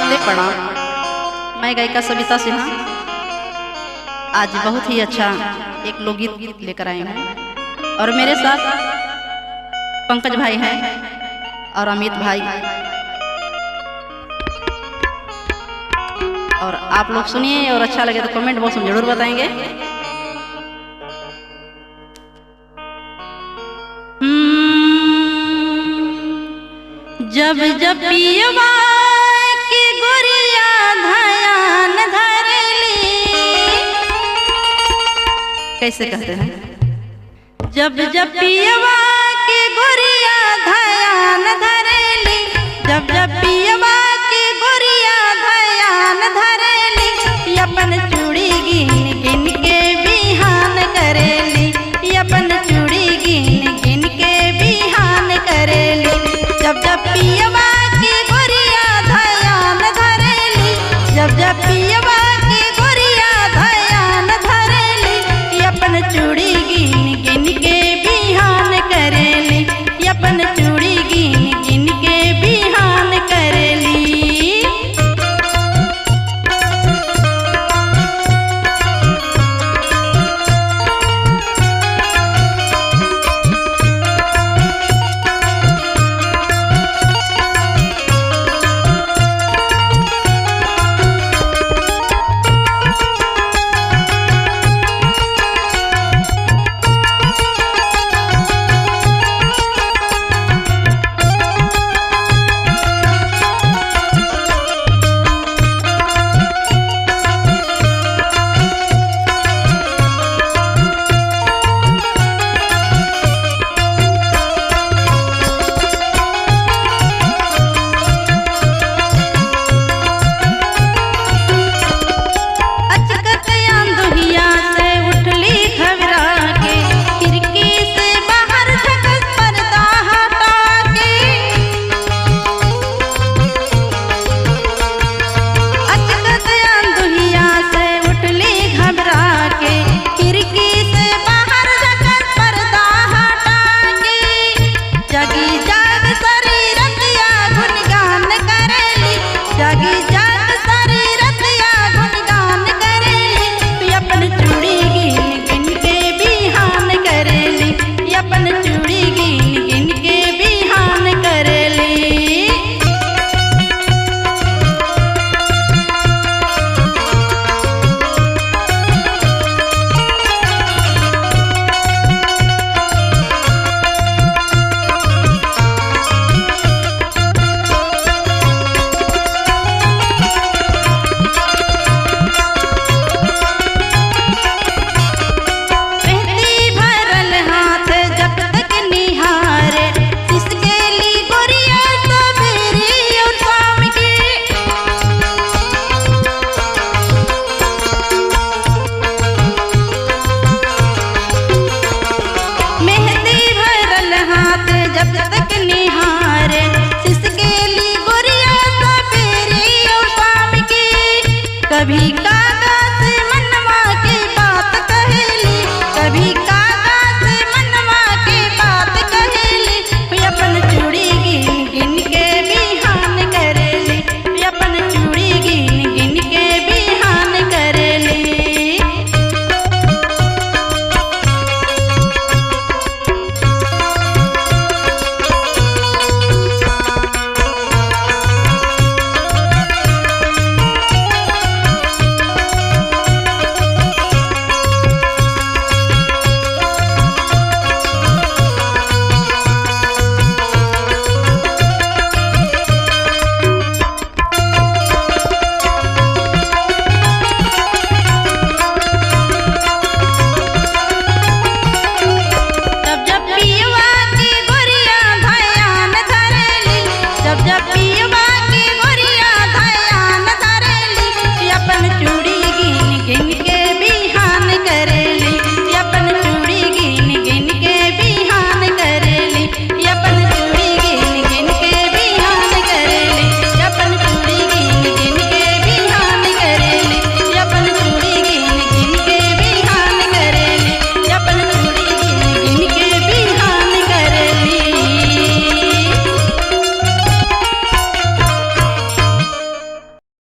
नमस्ते प्रणाम। मैं गायिका सविता सिन्हा आज बहुत ही अच्छा एक लोकगीत लेकर आई हूँ और मेरे साथ पंकज भाई हैं और अमित भाई, और आप लोग सुनिए और अच्छा लगे तो कमेंट बॉक्स में जरूर बताएंगे। जब जब पियवा की गुरिया ध्यान धरली, कैसे कहते हैं? जब जब पियवा की गुरिया ध्यान धरली, जब जब पियवा की गुरिया ध्यान धरली, अपन चूड़ी गिन गिन के बिहान करेली, अपन चूड़ी गिन गिन के बिहान करेली। जब जब पियवा की गुरिया ध्यान धरली, जब जब पियवा की गुरिया ध्यान धरली, अपन चूड़ी गिन गिन के बिहान करेली, अपन चूड़ी गिन गिन के बिहान करेली। कभी